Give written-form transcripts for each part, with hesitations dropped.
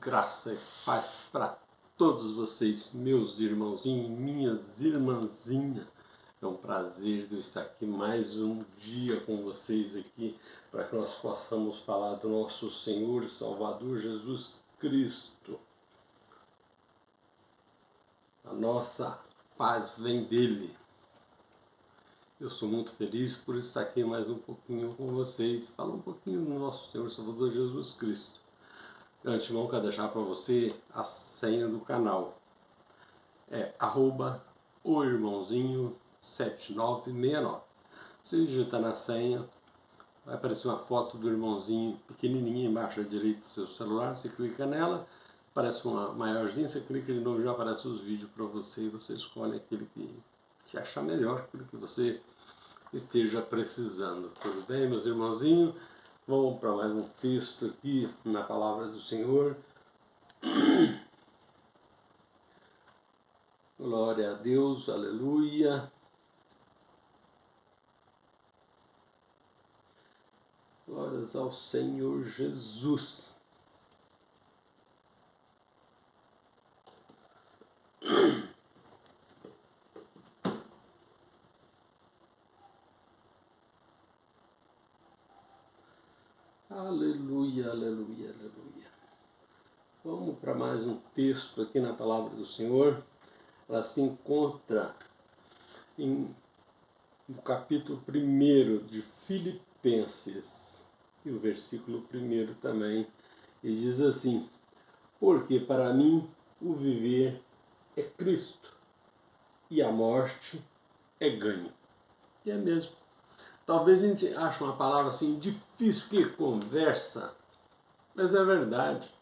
Graça e paz para todos vocês, meus irmãozinhos e minhas irmãzinhas. É um prazer de eu estar aqui mais um dia com vocês aqui para que nós possamos falar do nosso Senhor e Salvador Jesus Cristo. A nossa paz vem dele. Eu sou muito feliz por estar aqui mais um pouquinho com vocês, falar um pouquinho do nosso Senhor e Salvador Jesus Cristo. De antemão, quero deixar para você a senha do canal. É @oirmãozinho7969. Você digitar na senha, vai aparecer uma foto do irmãozinho pequenininha embaixo à direita do seu celular. Você clica nela, aparece uma maiorzinha, você clica de novo e já aparece os vídeos para você e você escolhe aquele que achar melhor, aquilo que você esteja precisando. Tudo bem, meus irmãozinhos? Vamos para mais um texto aqui na palavra do Senhor. Glória a Deus, aleluia. Glórias ao Senhor Jesus. Aleluia, aleluia, aleluia. Vamos para mais um texto aqui na palavra do Senhor. Ela se encontra no capítulo 1 de Filipenses, e o versículo 1 também, e diz assim: porque para mim o viver é Cristo, e a morte é ganho. E é mesmo. Talvez a gente ache uma palavra assim difícil, que conversa, mas é verdade.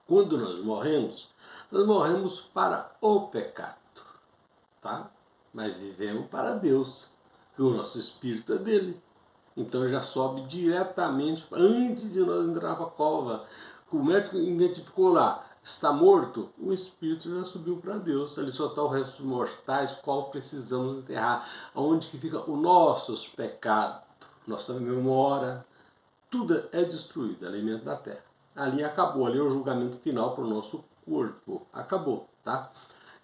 Quando nós morremos para o pecado, tá? Mas vivemos para Deus, que o nosso espírito é dele. Então já sobe diretamente, antes de nós entrar para a cova. O médico identificou lá, está morto, o espírito já subiu para Deus. Ali só está o resto dos mortais, qual precisamos enterrar. Onde que fica os nossos pecados, nossa memória, tudo é destruído, alimento da terra. Ali acabou, ali é o julgamento final para o nosso corpo. Acabou, tá?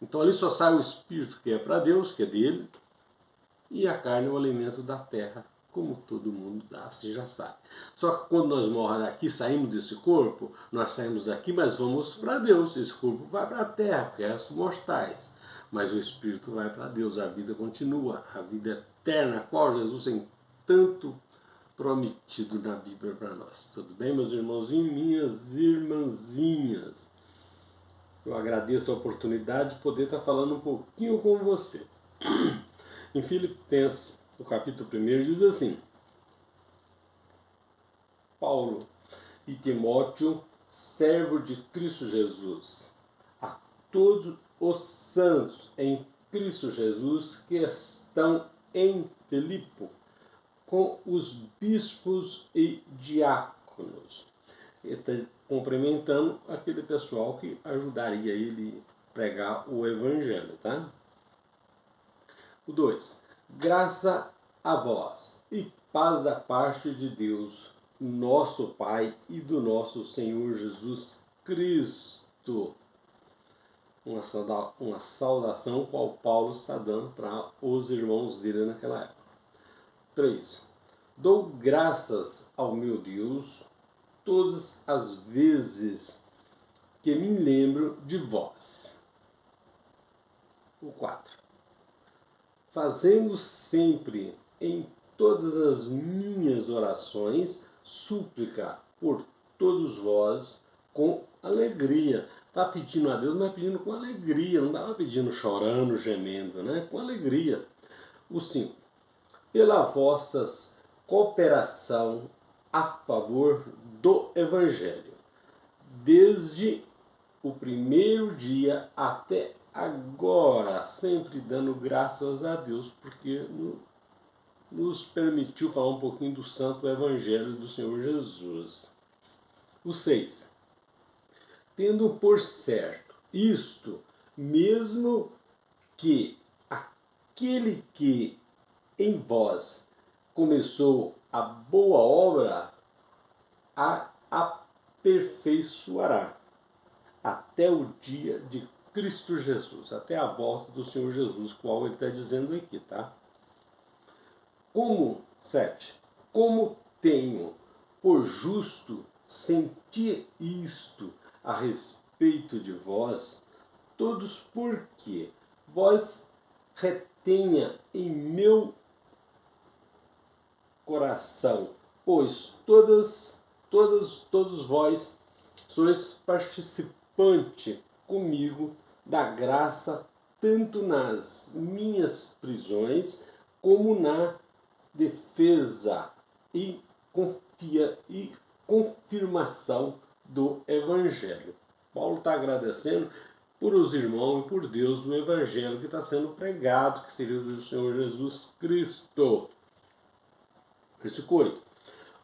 Então ali só sai o espírito que é para Deus, que é dele, e a carne é o alimento da terra, como todo mundo dá, você já sabe. Só que quando nós morremos daqui, saímos desse corpo, nós saímos daqui, mas vamos para Deus. Esse corpo vai para a terra, porque é mortais. Mas o espírito vai para Deus, a vida continua, a vida eterna, a qual Jesus tem tanto prometido na Bíblia para nós. Tudo bem, meus irmãozinhos, minhas irmãzinhas? Eu agradeço a oportunidade de poder estar falando um pouquinho com você. Em Filipenses, no capítulo 1, diz assim: Paulo e Timóteo, servo de Cristo Jesus, a todos os santos em Cristo Jesus que estão em Filipe, com os bispos e diáconos. Ele está cumprimentando aquele pessoal que ajudaria ele a pregar o evangelho, tá? O 2. Graça a vós e paz da parte de Deus, nosso Pai, e do nosso Senhor Jesus Cristo. Uma saudação qual Paulo está dando para os irmãos dele naquela época. 3. Dou graças ao meu Deus todas as vezes que me lembro de vós. O 4. Fazendo sempre em todas as minhas orações súplica por todos vós com alegria. Está pedindo a Deus, mas pedindo com alegria, não estava pedindo chorando, gemendo, né? Com alegria. O 5. Pela vossa cooperação a favor do Evangelho, desde o primeiro dia até agora, sempre dando graças a Deus, porque nos permitiu falar um pouquinho do Santo Evangelho do Senhor Jesus. O 6. Tendo por certo isto, mesmo que aquele que em vós começou a boa obra, a aperfeiçoará até o dia de Cristo Jesus, até a volta do Senhor Jesus, qual ele está dizendo aqui, tá? Como, 7, como tenho por justo sentir isto a respeito de vós, todos porque vós retenha em meu coração, pois todos vós sois participante comigo da graça, tanto nas minhas prisões, como na defesa e confirmação do Evangelho. Paulo está agradecendo por os irmãos e por Deus o Evangelho que está sendo pregado, que seria do Senhor Jesus Cristo. Versículo 8.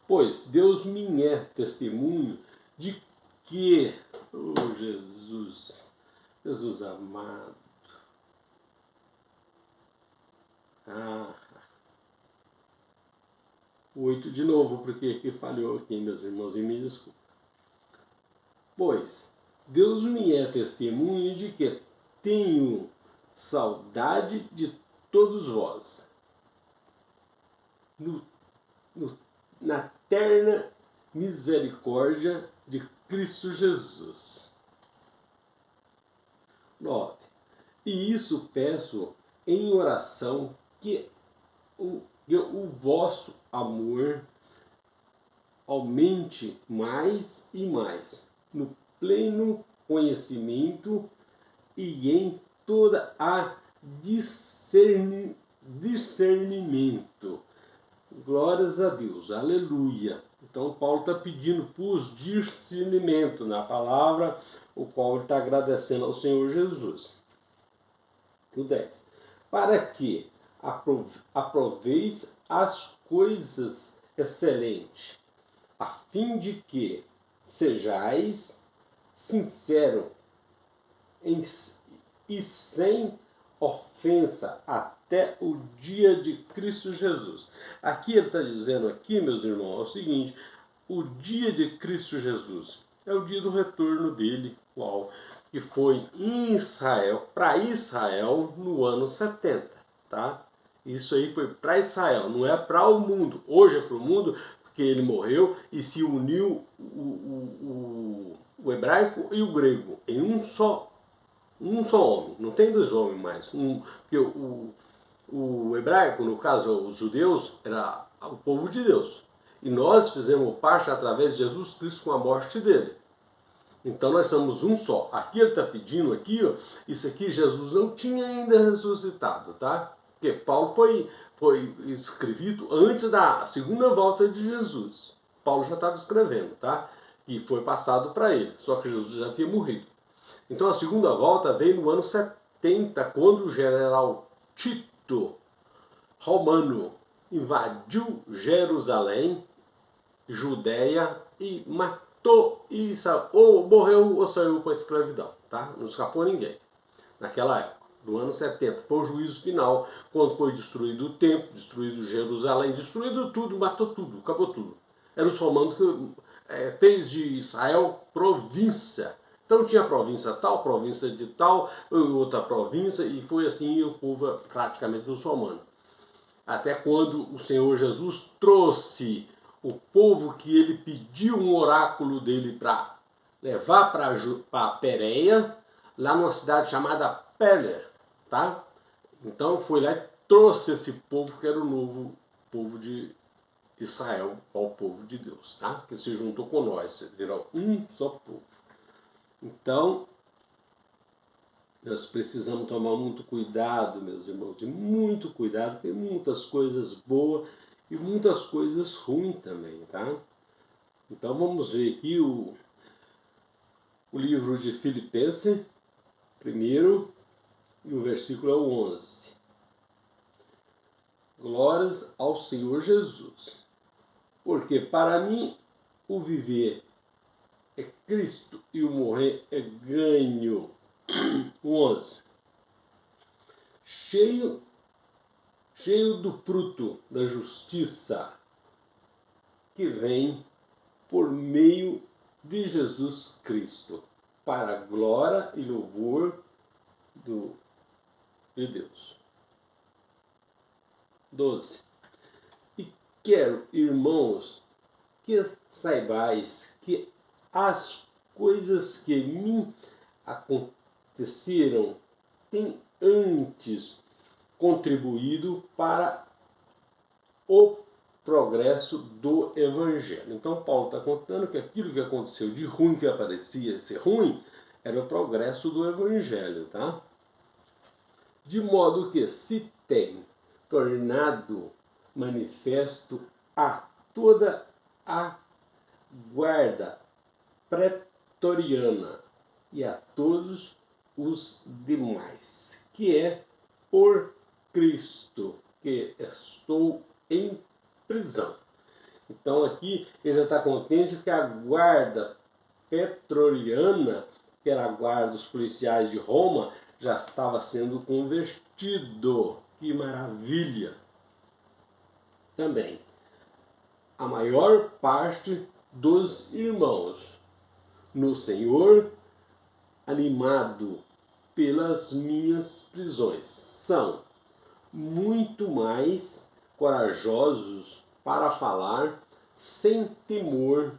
Pois Deus me é testemunho de que, oh Jesus, Jesus amado, o 8 de novo, porque aqui falhou aqui, meus irmãos, e me desculpa. Pois Deus me é testemunho de que tenho saudade de todos vós, na terna misericórdia de Cristo Jesus. 9. E isso peço em oração, que o vosso amor aumente mais e mais, no pleno conhecimento e em toda a discernimento. Glórias a Deus, aleluia. Então Paulo está pedindo por discernimento na palavra, o qual ele está agradecendo ao Senhor Jesus. O 10. Para que aproveis as coisas excelentes, a fim de que sejais sincero e sem ofensa até o dia de Cristo Jesus. Aqui ele está dizendo, aqui, meus irmãos, é o seguinte: o dia de Cristo Jesus é o dia do retorno dele, qual que foi em Israel, para Israel, no ano 70, tá? Isso aí foi para Israel, não é para o mundo. Hoje é para o mundo, porque ele morreu e se uniu o hebraico e o grego em um só homem. Não tem dois homens mais. Porque o hebraico, no caso os judeus, era o povo de Deus. E nós fizemos parte através de Jesus Cristo com a morte dele. Então nós somos um só. Aqui ele está pedindo, aqui, ó, isso aqui Jesus não tinha ainda ressuscitado, tá? Porque Paulo foi escrito antes da segunda volta de Jesus. Paulo já estava escrevendo, tá? E foi passado para ele, só que Jesus já tinha morrido. Então a segunda volta veio no ano 70, quando o general Tito Romano invadiu Jerusalém, Judéia e matou ou morreu ou saiu para a escravidão, tá? Não escapou ninguém naquela época, no ano 70. Foi o juízo final, quando foi destruído o templo, destruído Jerusalém, destruído tudo, matou tudo, acabou tudo. Era os romanos que fez de Israel província. Então tinha província tal, província de tal, outra província, e foi assim o povo praticamente dos romanos. Até quando o Senhor Jesus trouxe o povo que ele pediu um oráculo dele para levar para Pérea, lá numa cidade chamada Péler, tá? Então foi lá e trouxe esse povo que era o novo povo de Israel, ao povo de Deus, tá? Que se juntou com nós, virou um só povo. Então, nós precisamos tomar muito cuidado, meus irmãos, e muito cuidado, tem muitas coisas boas e muitas coisas ruins também, tá? Então vamos ver aqui o livro de Filipenses, primeiro, e o versículo é o 11. Glórias ao Senhor Jesus, porque para mim o viver é Cristo e o morrer é ganho. 11. Cheio do fruto da justiça que vem por meio de Jesus Cristo, para a glória e louvor de Deus. 12. E quero, irmãos, que saibais que as coisas que me aconteceram têm antes contribuído para o progresso do Evangelho. Então Paulo está contando que aquilo que aconteceu de ruim, que parecia ser ruim, era o progresso do Evangelho, tá? De modo que se tem tornado manifesto a toda a guarda pretoriana e a todos os demais, que é por Cristo que estou em prisão. Então aqui ele já está contente que a guarda pretoriana, que era a guarda dos policiais de Roma, já estava sendo convertido. Que maravilha! Também a maior parte dos irmãos no Senhor, animado pelas minhas prisões, são muito mais corajosos para falar sem temor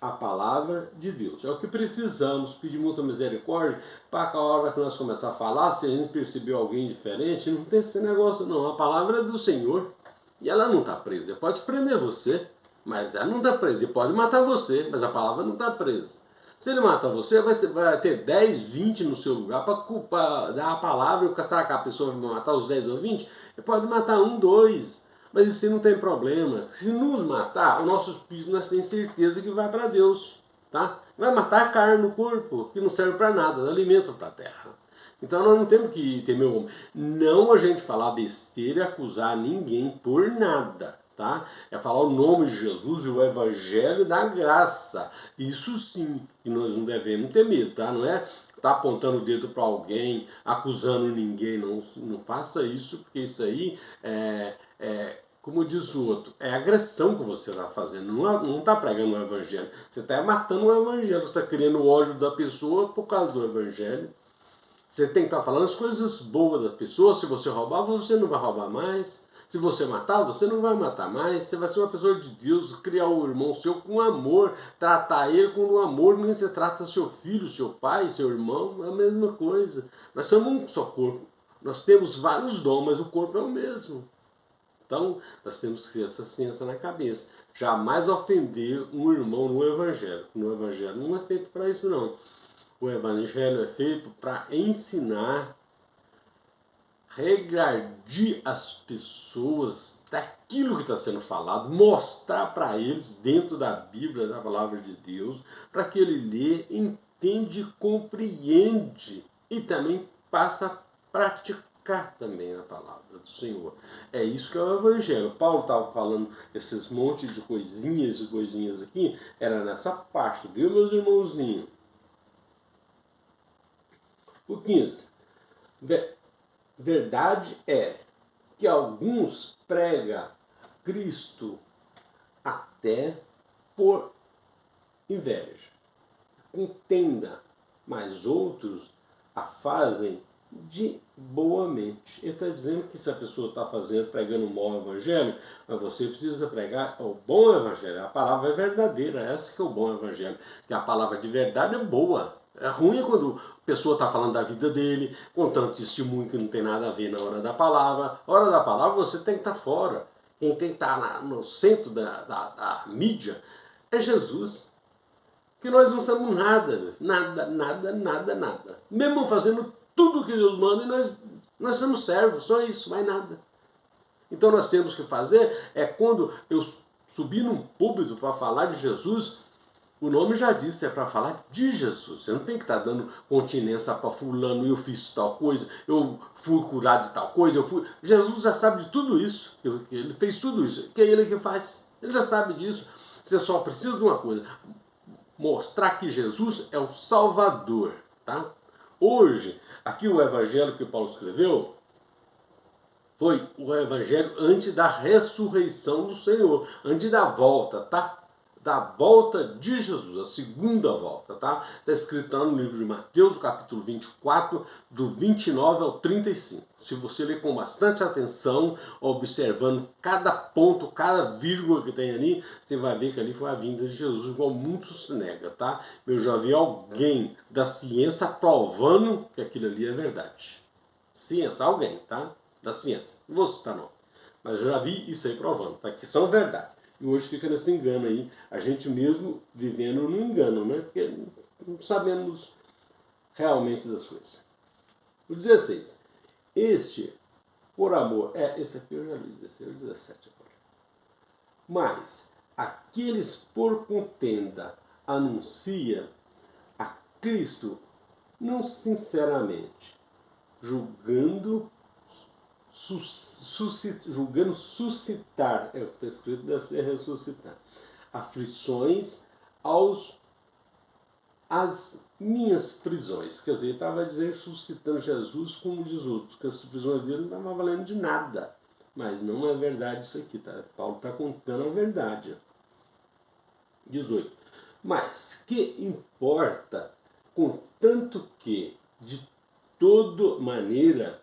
a palavra de Deus. É o que precisamos, pedir muita misericórdia para que a hora que nós começar a falar, se a gente perceber alguém diferente, não tem esse negócio não. A palavra é do Senhor e ela não está presa. Pode prender você, mas ela não está presa. E pode matar você, mas a palavra não está presa. Se ele mata você, vai ter 10, 20 no seu lugar para dar a palavra. E será que a pessoa vai matar os 10 ou 20? Ele pode matar 1, 2. Mas isso não tem problema. Se nos matar, o nosso espírito nós temos certeza que vai para Deus. Tá? Vai matar a carne no corpo, que não serve para nada, não alimenta para a terra. Então nós não temos que temer o homem. Não a gente falar besteira e acusar ninguém por nada. Tá? É falar o nome de Jesus e o evangelho da graça. Isso sim, que nós não devemos ter medo, tá? Não é estar apontando o dedo para alguém, acusando ninguém, não faça isso, porque isso aí como diz o outro, é agressão que você está fazendo, não está pregando o evangelho, você está matando o evangelho, você está criando o ódio da pessoa por causa do evangelho. Você tem que estar falando as coisas boas da pessoa. Se você roubar, você não vai roubar mais. Se você matar, você não vai matar mais. Você vai ser uma pessoa de Deus, criar o irmão seu com amor, tratar ele com amor, nem você trata seu filho, seu pai, seu irmão, é a mesma coisa. Nós somos um só corpo. Nós temos vários dons, mas o corpo é o mesmo. Então, nós temos que ter essa ciência na cabeça. Jamais ofender um irmão no evangelho. No evangelho não é feito para isso, não. O evangelho é feito para ensinar, regardir as pessoas daquilo que está sendo falado, mostrar para eles dentro da Bíblia, da palavra de Deus, para que ele lê, entende, compreende e também passa a praticar também a palavra do Senhor. É isso que é o evangelho. Paulo estava falando esses montes de coisinhas e coisinhas aqui, era nessa parte, viu, meus irmãozinhos? O 15. Verdade é que alguns pregam Cristo até por inveja, contenda, mas outros a fazem de boa mente. Ele está dizendo que se a pessoa está pregando um bom evangelho, mas você precisa pregar o bom evangelho. A palavra é verdadeira, essa que é o bom evangelho. Que a palavra de verdade é boa. É ruim quando a pessoa está falando da vida dele, contando testemunho que não tem nada a ver na hora da palavra. Na hora da palavra você tem que estar fora. Quem tem que estar no centro da mídia é Jesus. Que nós não somos nada. Mesmo fazendo tudo que Deus manda, e nós somos servos, só isso, mais nada. Então nós temos que fazer, quando eu subir num púlpito para falar de Jesus, o nome já disse, é para falar de Jesus. Você não tem que estar dando continência para fulano, eu fiz tal coisa, eu fui curado de tal coisa, Jesus já sabe de tudo isso, ele fez tudo isso, que é ele que faz, ele já sabe disso. Você só precisa de uma coisa, mostrar que Jesus é o Salvador, tá? Hoje, aqui o evangelho que Paulo escreveu foi o evangelho antes da ressurreição do Senhor, antes da volta, tá? da volta de Jesus, a segunda volta, tá? Está escrito lá no livro de Mateus, capítulo 24, do 29 ao 35. Se você ler com bastante atenção, observando cada ponto, cada vírgula que tem ali, você vai ver que ali foi a vinda de Jesus, igual muitos se nega, tá? Eu já vi alguém da ciência provando que aquilo ali é verdade. Ciência, alguém, tá? Da ciência. Não vou citar não. Mas eu já vi isso aí provando, tá? Que são verdade. E hoje fica nesse engano aí, a gente mesmo vivendo no engano, né? Porque não sabemos realmente das coisas. O 16. Este, por amor, esse aqui eu já li, esse é o 17 agora. Mas, aqueles por contenda anuncia a Cristo, não sinceramente, julgando suscitar, é o que está escrito, deve ser ressuscitar, aflições às minhas prisões. Quer dizer, estava dizendo, suscitando Jesus como diz outros, que as prisões dele não estavam valendo de nada. Mas não é verdade isso aqui, tá? Paulo está contando a verdade. 18. Mas que importa, contanto que, de toda maneira,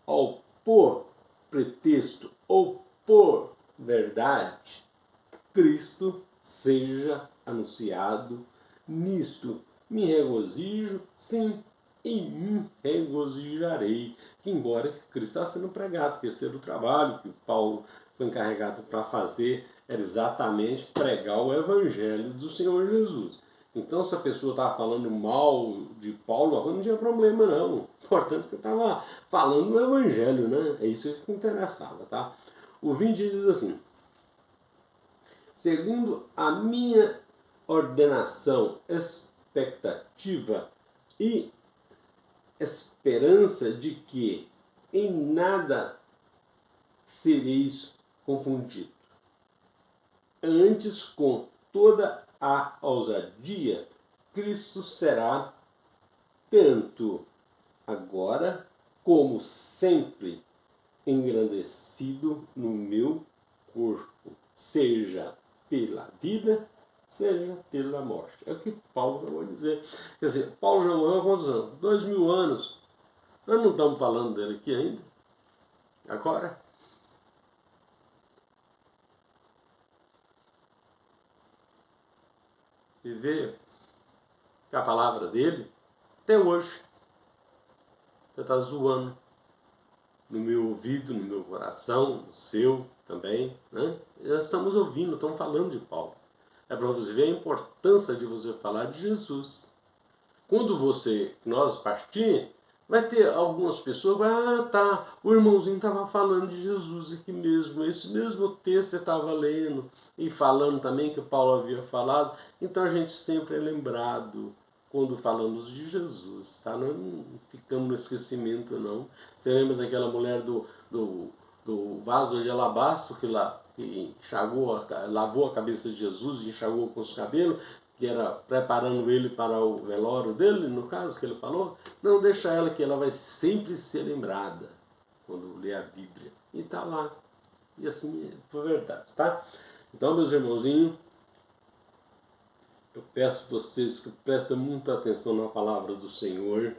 ao por pretexto ou por verdade, Cristo seja anunciado, nisto me regozijo, sim, e me regozijarei. Embora Cristo está sendo pregado, que esse era o trabalho que Paulo foi encarregado para fazer, era exatamente pregar o evangelho do Senhor Jesus. Então, se a pessoa estava falando mal de Paulo, não tinha problema, não. Portanto, você estava falando do evangelho, né? É isso que interessava, tá? O 20 diz assim: segundo a minha ordenação, expectativa e esperança de que em nada sereis confundidos. Antes, com toda a ousadia, Cristo será, tanto agora como sempre, engrandecido no meu corpo, seja pela vida, seja pela morte. É o que Paulo acabou de dizer. Quer dizer, Paulo já morreu há quantos anos? 2000 anos. Nós não estamos falando dele aqui ainda. Agora, você vê que a palavra dele, até hoje, você está zoando no meu ouvido, no meu coração, no seu também, né? Nós estamos ouvindo, estamos falando de Paulo. É para você ver a importância de você falar de Jesus. Quando nós partir, vai ter algumas pessoas que vão, tá, o irmãozinho estava falando de Jesus aqui mesmo, esse mesmo texto você estava lendo e falando também que Paulo havia falado. Então a gente sempre é lembrado quando falamos de Jesus, tá? Não ficamos no esquecimento, não. Você lembra daquela mulher do vaso de alabastro que lavou a cabeça de Jesus e enxagou com os cabelos, que era preparando ele para o velório dele, no caso que ele falou? Não, deixa ela que ela vai sempre ser lembrada quando lê a Bíblia. E está lá. E assim foi verdade, tá? Então, meus irmãozinhos, eu peço a vocês que prestem muita atenção na palavra do Senhor,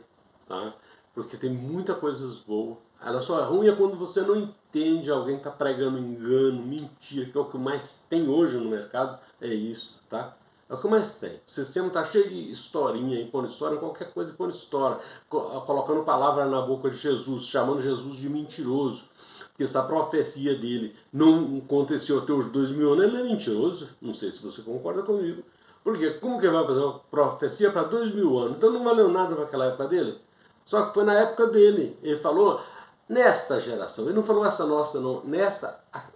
tá? Porque tem muita coisa boa. Ela só é ruim quando você não entende, alguém está pregando engano, mentira, que é o que mais tem hoje no mercado, é isso, tá? É o que mais tem. O sistema está cheio de historinha, aí, pondo história, qualquer coisa pondo história, colocando palavra na boca de Jesus, chamando Jesus de mentiroso. Porque essa profecia dele não aconteceu até os 2000 anos, ele é mentiroso. Não sei se você concorda comigo. Porque como que ele vai fazer uma profecia para 2000 anos? Então não valeu nada para aquela época dele. Só que foi na época dele. Ele falou nesta geração. Ele não falou essa nossa, não.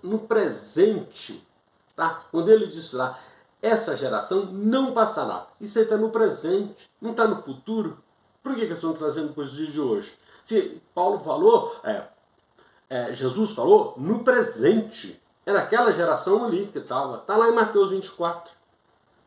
No presente. Tá? Quando ele disse lá, essa geração não passará. Isso aí está no presente, não está no futuro. Por que estão trazendo para os dias de hoje? Se Paulo falou, Jesus falou no presente. Era aquela geração ali que estava. Está lá em Mateus 24.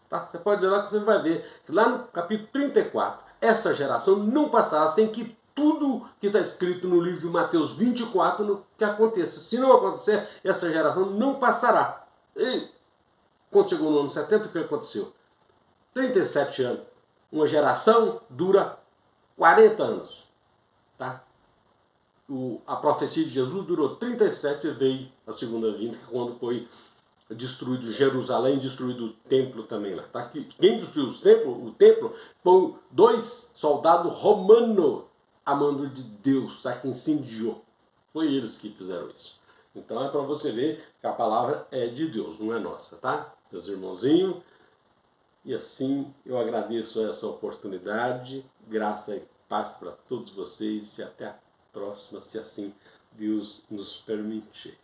Tá? Você pode ir lá que você vai ver. Lá no capítulo 34. Essa geração não passará sem que tudo que está escrito no livro de Mateus 24 que aconteça. Se não acontecer, essa geração não passará. E Quando chegou no ano 70, o que aconteceu? 37 anos. Uma geração dura 40 anos. Tá? A profecia de Jesus durou 37 e veio a segunda vinda, quando foi destruído Jerusalém, destruído o templo também lá. Tá? Quem destruiu o templo foi 2 soldados romanos a mando de Deus, tá? Que incendiou. Foi eles que fizeram isso. Então é para você ver que a palavra é de Deus, não é nossa, tá? Meus irmãozinhos, e assim eu agradeço essa oportunidade, graça e paz para todos vocês e até a próxima, se assim Deus nos permitir.